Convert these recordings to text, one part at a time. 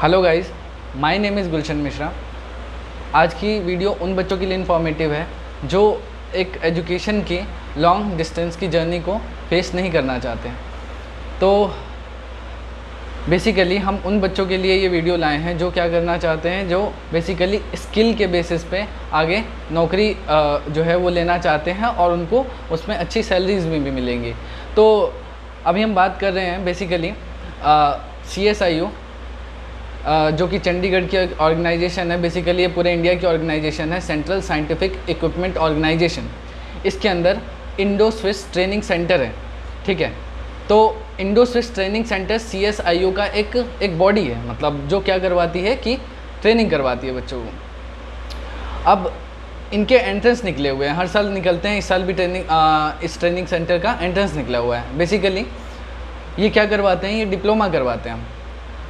Hello guys, my name is Gulshan Mishra. आज की video उन बच्चों के लिए इन्फॉर्मेटिव है जो एक एजुकेशन की लॉन्ग डिस्टेंस की जर्नी को फेस नहीं करना चाहते हैं। तो बेसिकली हम उन बच्चों के लिए ये वीडियो लाए हैं जो क्या करना चाहते हैं, जो बेसिकली स्किल के बेसिस पे आगे नौकरी जो है वो लेना चाहते हैं और उनको उसमें अच्छी सैलरीज भी मिलेंगी। तो अभी हम बात कर रहे हैं बेसिकली CSIU, जो कि चंडीगढ़ की ऑर्गेनाइजेशन है। बेसिकली ये पूरे इंडिया की ऑर्गेनाइजेशन है, सेंट्रल साइंटिफिक इक्विपमेंट ऑर्गेनाइजेशन। इसके अंदर इंडो स्विस ट्रेनिंग सेंटर है, ठीक है। तो Indo Swiss training centre CSIU का एक बॉडी है, मतलब जो क्या करवाती है कि ट्रेनिंग करवाती है बच्चों को। अब इनके एंट्रेंस निकले हुए हैं, हर साल निकलते हैं, इस साल भी इस ट्रेनिंग सेंटर का एंट्रेंस निकला हुआ है। बेसिकली ये क्या करवाते हैं, ये डिप्लोमा करवाते हैं।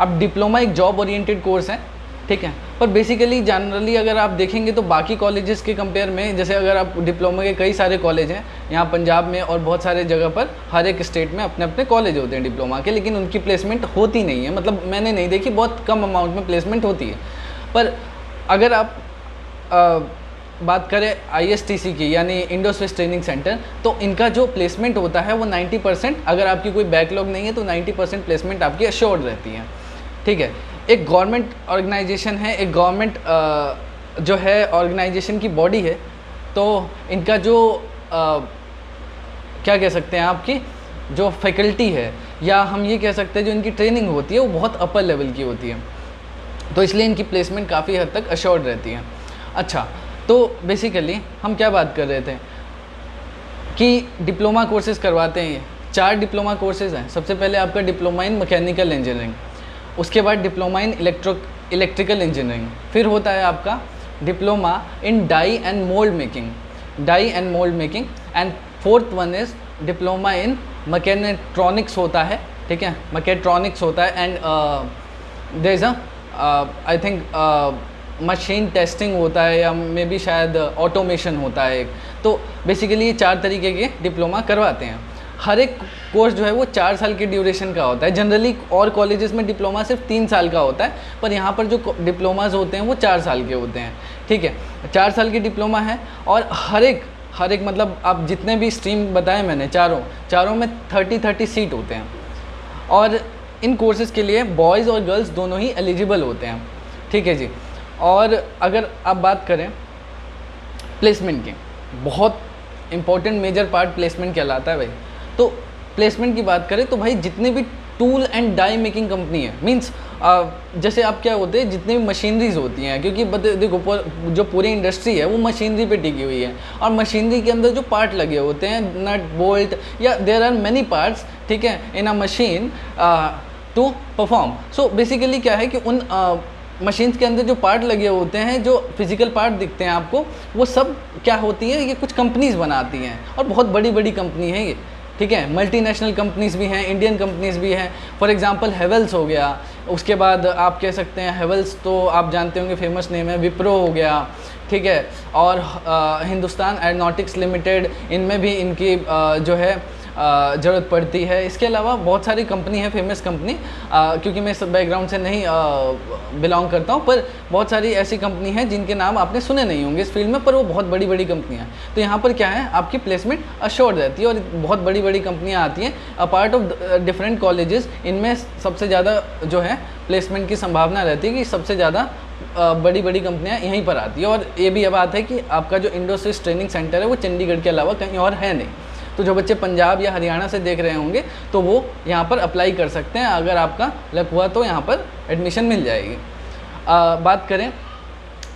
अब डिप्लोमा एक जॉब ओरिएंटेड कोर्स है, ठीक है। पर बेसिकली जनरली अगर आप देखेंगे तो बाकी कॉलेजेस के कंपेयर में, जैसे अगर आप डिप्लोमा के कई सारे कॉलेज हैं यहाँ पंजाब में और बहुत सारे जगह पर, हर एक स्टेट में अपने अपने कॉलेज होते हैं डिप्लोमा के, लेकिन उनकी प्लेसमेंट होती नहीं है। मतलब मैंने नहीं देखी, बहुत कम अमाउंट में प्लेसमेंट होती है। पर अगर आप बात करें ISTC की, यानी इंडो स्विस ट्रेनिंग सेंटर, तो इनका जो प्लेसमेंट होता है वो 90%, अगर आपकी कोई बैकलॉग नहीं है तो 90% प्लेसमेंट आपकी अश्योर्ड रहती है, ठीक है। एक गवर्नमेंट ऑर्गेनाइजेशन है, एक गवर्नमेंट जो है ऑर्गेनाइजेशन की बॉडी है। तो इनका जो क्या कह सकते हैं, आपकी जो फैकल्टी है, या हम ये कह सकते हैं जो इनकी ट्रेनिंग होती है वो बहुत अपर लेवल की होती है। तो इसलिए इनकी प्लेसमेंट काफ़ी हद तक अश्योर्ड रहती है। अच्छा, तो बेसिकली हम क्या बात कर रहे थे कि डिप्लोमा कोर्सेज़ करवाते हैं। ये 4 डिप्लोमा कोर्सेज़ हैं। सबसे पहले आपका डिप्लोमा इन मैकेनिकल इंजीनियरिंग, उसके बाद डिप्लोमा इन इलेक्ट्रिकल इंजीनियरिंग, फिर होता है आपका diploma in die and mould making, and fourth one is diploma in mechatronics होता है, ठीक है, मैकेट्रॉनिक्स होता है। And there is I think machine testing होता है, या मे बी शायद ऑटोमेशन होता है एक। तो बेसिकली ये 4 तरीके के डिप्लोमा करवाते हैं। हर एक कोर्स जो है वो 4 साल की ड्यूरेशन का होता है। जनरली और कॉलेजेस में डिप्लोमा सिर्फ 3 साल का होता है, पर यहाँ पर जो डिप्लोमाज होते हैं वो 4 साल के होते हैं, ठीक है। 4 साल की डिप्लोमा है, और हर एक मतलब आप जितने भी स्ट्रीम बताए मैंने, चारों में 30 सीट होते हैं। और इन कोर्सेज़ के लिए बॉयज़ और गर्ल्स दोनों ही एलिजिबल होते हैं, ठीक है जी। और अगर आप बात करें प्लेसमेंट की, बहुत इंपॉर्टेंट मेजर पार्ट प्लेसमेंट कहलाता है भाई। तो प्लेसमेंट की बात करें तो भाई जितने भी tool and die making company है, मींस जैसे आप क्या होते हैं, जितनी भी मशीनरीज होती हैं, क्योंकि देखो जो पूरी इंडस्ट्री है वो मशीनरी पे टिकी हुई है, और मशीनरी के अंदर जो पार्ट लगे होते हैं, नट बोल्ट, या देयर आर मैनी पार्ट्स, ठीक है, in a machine to perform. So basically क्या है कि उन मशीन्स के अंदर जो पार्ट लगे होते हैं, जो फिजिकल पार्ट दिखते हैं आपको, वो सब क्या होती है, ये कुछ कंपनीज बनाती हैं, और बहुत बड़ी बड़ी कंपनी है ये, ठीक है। मल्टीनेशनल कंपनीज भी हैं, इंडियन कंपनीज भी हैं। फॉर एग्जांपल हेवेल्स हो गया, उसके बाद आप कह सकते हैं हेवेल्स तो आप जानते होंगे, फेमस नेम है। विप्रो हो गया, ठीक है। और हिंदुस्तान एरोनॉटिक्स लिमिटेड, इनमें भी इनकी जो है ज़रूरत पड़ती है। इसके अलावा बहुत सारी कंपनी है, फेमस कंपनी, क्योंकि मैं इस बैकग्राउंड से नहीं बिलोंग करता हूँ, पर बहुत सारी ऐसी कंपनी हैं जिनके नाम आपने सुने नहीं होंगे इस फील्ड में, पर वो बहुत बड़ी बड़ी कंपनियाँ हैं। तो यहाँ पर क्या है, आपकी प्लेसमेंट अश्योर्ड रहती है, और बहुत बड़ी बड़ी कंपनियाँ आती हैं a part of different colleges. इनमें सबसे ज़्यादा जो है प्लेसमेंट की संभावना रहती है कि सबसे ज़्यादा बड़ी बड़ी कंपनियाँ यहीं पर आती है। और ये भी बात है कि आपका जो इंडो स्विस ट्रेनिंग सेंटर है वो चंडीगढ़ के अलावा कहीं और है नहीं। तो जो बच्चे पंजाब या हरियाणा से देख रहे होंगे तो वो यहाँ पर अप्लाई कर सकते हैं, अगर आपका लक हुआ तो यहाँ पर एडमिशन मिल जाएगी। बात करें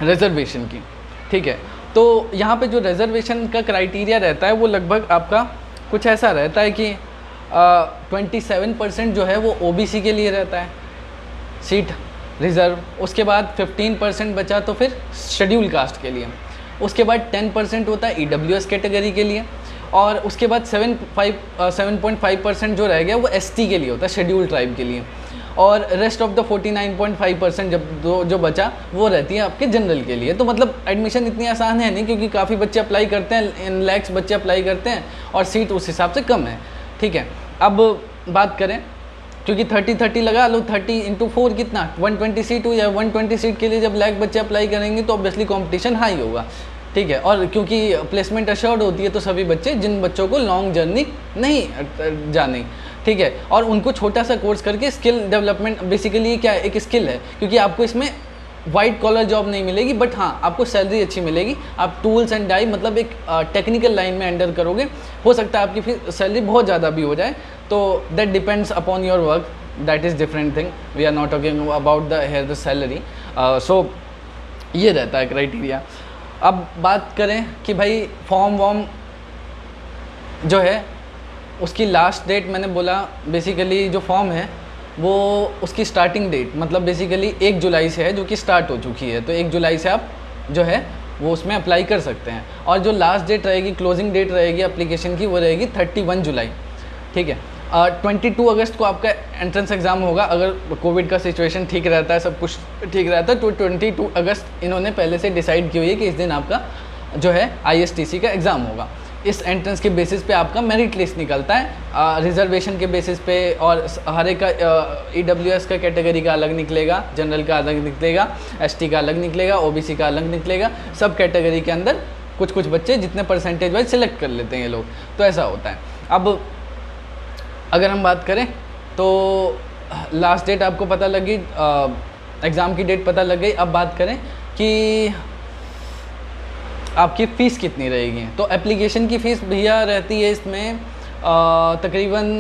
रिजर्वेशन की, ठीक है। तो यहाँ पे जो रिजर्वेशन का क्राइटेरिया रहता है वो लगभग आपका कुछ ऐसा रहता है कि 27% जो है वो OBC के लिए रहता है सीट रिज़र्व। उसके बाद 15% बचा तो फिर शेड्यूल कास्ट के लिए। उसके बाद 10% होता है EWS कैटेगरी के लिए, और उसके बाद 7.5% जो रह गया वो ST के लिए होता है, शेड्यूल ट्राइब के लिए। और रेस्ट ऑफ द 49.5% जो बचा वो रहती है आपके जनरल के लिए। तो मतलब एडमिशन इतनी आसान है नहीं, क्योंकि काफ़ी बच्चे अप्लाई करते हैं, इन लैक्स बच्चे अप्लाई करते हैं, और सीट उस हिसाब से कम है, ठीक है। अब बात करें क्योंकि 30-30 लगा लो, 30 इंटू 4 कितना 120 सीट हुई है। 120 सीट के लिए जब लाख बच्चे अप्लाई करेंगे तो ऑब्वियसली कंपटीशन हाई होगा, ठीक है। और क्योंकि प्लेसमेंट अश्योर्ड होती है तो सभी बच्चे, जिन बच्चों को लॉन्ग जर्नी नहीं जानी, ठीक है, और उनको छोटा सा कोर्स करके स्किल डेवलपमेंट, बेसिकली ये क्या है, एक स्किल है, क्योंकि आपको इसमें वाइट कॉलर जॉब नहीं मिलेगी, बट हाँ आपको सैलरी अच्छी मिलेगी। आप टूल्स एंड डाई मतलब एक टेक्निकल लाइन में एंटर करोगे, हो सकता है आपकी फिर सैलरी बहुत ज़्यादा भी हो जाए, तो that depends upon your work, that is different thing, we are not talking about the here the salary. So ये रहता है क्राइटेरिया। अब बात करें कि भाई फॉर्म वॉर्म जो है उसकी लास्ट डेट, मैंने बोला बेसिकली जो फॉर्म है वो उसकी स्टार्टिंग डेट मतलब बेसिकली 1 जुलाई से है, जो कि स्टार्ट हो चुकी है। तो 1 जुलाई से आप जो है वो उसमें अप्लाई कर सकते हैं। और जो लास्ट डेट रहेगी, क्लोजिंग डेट रहेगी एप्लीकेशन की, वो रहेगी 31 जुलाई, ठीक है। 22 अगस्त को आपका एंट्रेंस एग्ज़ाम होगा, अगर कोविड का सिचुएशन ठीक रहता है, सब कुछ ठीक रहता है, तो 22 अगस्त इन्होंने पहले से डिसाइड की हुई है कि इस दिन आपका जो है ISTC का एग्ज़ाम होगा। इस एंट्रेंस के बेसिस पे आपका मेरिट लिस्ट निकलता है, रिजर्वेशन के बेसिस पे, और हर एक का EWS का कैटेगरी का अलग निकलेगा, जनरल का अलग निकलेगा, ST का अलग निकलेगा, OBC का अलग निकलेगा। सब कैटेगरी के अंदर कुछ कुछ बच्चे जितने परसेंटेज वाइज सिलेक्ट कर लेते हैं ये लोग, तो ऐसा होता है। अब अगर हम बात करें तो लास्ट डेट आपको पता लगी, एग्ज़ाम की डेट पता लग गई। अब बात करें कि आपकी फ़ीस कितनी रहेगी। तो एप्लीकेशन की फ़ीस भैया रहती है इसमें तकरीबन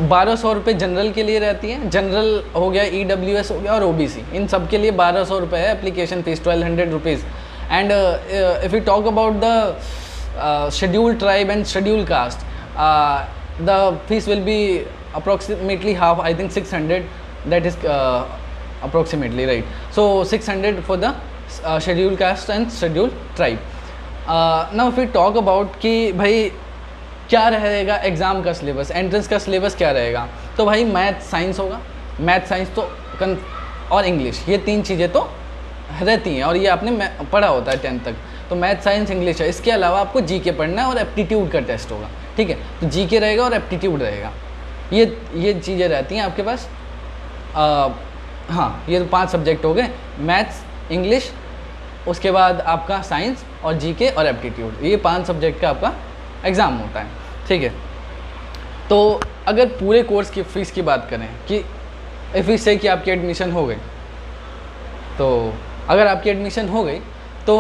1200 रुपये जनरल के लिए रहती है। जनरल हो गया, EWS हो गया और OBC, इन सब के लिए 1200 रुपये है application fees, 1200 rupees. And if you talk about the schedule tribe and schedule caste, the fees will be approximately half, I think 600, that is approximately right. So 600 for the scheduled caste and scheduled tribe. Now if we talk about कि भाई क्या रहेगा exam का syllabus, entrance का syllabus क्या रहेगा, तो भाई मैथ साइंस होगा, मैथ साइंस तो और इंग्लिश, ये 3 चीज़ें तो रहती हैं, और ये आपने पढ़ा होता है 10th तक। तो मैथ साइंस इंग्लिश है, इसके अलावा आपको GK पढ़ना है और एप्टीट्यूड का टेस्ट होगा, ठीक है। तो GK रहेगा और एप्टीट्यूड रहेगा, ये चीज़ें रहती हैं आपके पास। हाँ, ये तो 5 सब्जेक्ट हो गए, मैथ्स, इंग्लिश, उसके बाद आपका साइंस और GK और एप्टीट्यूड, ये 5 सब्जेक्ट का आपका एग्ज़ाम होता है, ठीक है। तो अगर पूरे कोर्स की फ़ीस की बात करें कि इफ़ वी से कि आपकी एडमिशन हो गई, तो अगर आपकी एडमिशन हो गई तो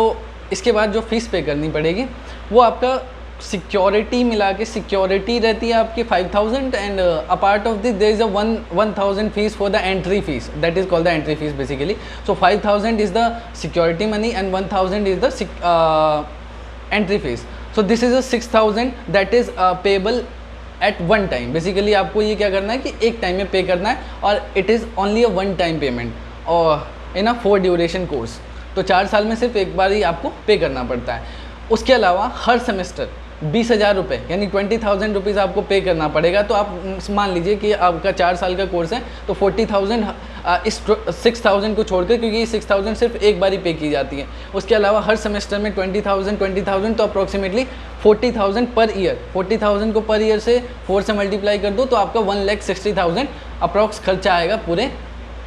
इसके बाद जो फ़ीस पे करनी पड़ेगी वो आपका सिक्योरिटी मिला के, सिक्योरिटी रहती है आपकी 5000, and apart of this there is a 1000 fee for the entry fee, that is called the entry fee basically. So 5000 is the security money and 1000 is the entry fee. So this is a 6000 that is payable at one time. Basically आपको ये क्या करना है कि एक time में पे करना है, और it is only a one time payment और इन अ 4 ड्यूरेशन कोर्स। तो 4 साल में सिर्फ एक बार ही आपको पे करना पड़ता है। उसके अलावा हर सेमेस्टर 20,000 रुपये यानी 20,000 रुपीज़ आपको पे करना पड़ेगा। तो आप मान लीजिए कि आपका 4 साल का कोर्स है, तो 40,000 इस 6,000 को छोड़कर, क्योंकि ये 6,000 सिर्फ एक बार ही पे की जाती है। उसके अलावा हर सेमेस्टर में 20,000 तो अप्रॉक्सीमेटली 40,000 पर ईयर। 40,000 को पर ईयर से 4 से मल्टीप्लाई कर दो तो आपका 1,60,000 अप्रॉक्स खर्चा आएगा पूरे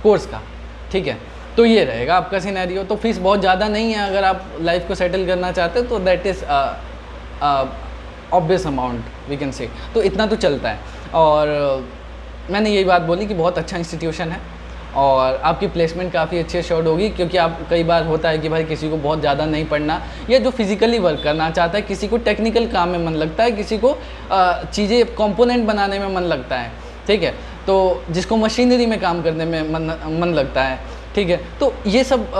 कोर्स का, ठीक है। तो ये रहेगा आपका सिनेरियो। तो फीस बहुत ज़्यादा नहीं है, अगर आप लाइफ को सेटल करना चाहते हो तो that is obvious amount we can say. तो इतना तो चलता है। और मैंने यही बात बोली कि बहुत अच्छा इंस्टीट्यूशन है और आपकी प्लेसमेंट काफ़ी अच्छी अश्योर्ड होगी, क्योंकि आप कई बार होता है कि भाई किसी को बहुत ज़्यादा नहीं पढ़ना, या जो फिज़िकली वर्क करना चाहता है, किसी को टेक्निकल काम में मन लगता है, किसी को चीज़ें कंपोनेंट बनाने में मन लगता है, ठीक है, तो जिसको मशीनरी में काम करने में मन लगता है, ठीक है। तो ये सब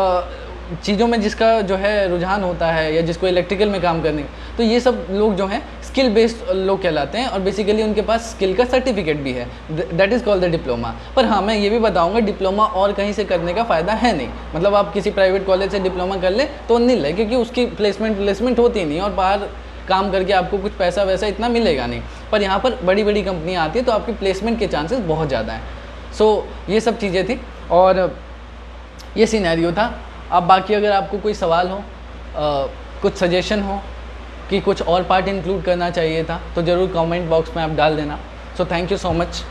चीज़ों में जिसका जो है रुझान होता है, या जिसको इलेक्ट्रिकल में काम करने, तो ये सब लोग जो हैं स्किल बेस्ड लोग कहलाते हैं, और बेसिकली उनके पास स्किल का सर्टिफिकेट भी है, that is called the diploma. पर हाँ, मैं ये भी बताऊंगा डिप्लोमा और कहीं से करने का फ़ायदा है नहीं। मतलब आप किसी प्राइवेट कॉलेज से डिप्लोमा कर ले तो नहीं ले, क्योंकि उसकी प्लेसमेंट होती नहीं, और बाहर काम करके आपको कुछ पैसा वैसा इतना मिलेगा नहीं। पर यहाँ पर बड़ी बड़ी कंपनियाँ आती है तो आपकी प्लेसमेंट के चांसेस बहुत ज़्यादा हैं। सो ये सब चीज़ें थी और ये सिनेरियो था। अब बाकी अगर आपको कोई सवाल हो, कुछ सजेशन हो कि कुछ और पार्ट इंक्लूड करना चाहिए था, तो ज़रूर कमेंट बॉक्स में आप डाल देना। So thank you so much.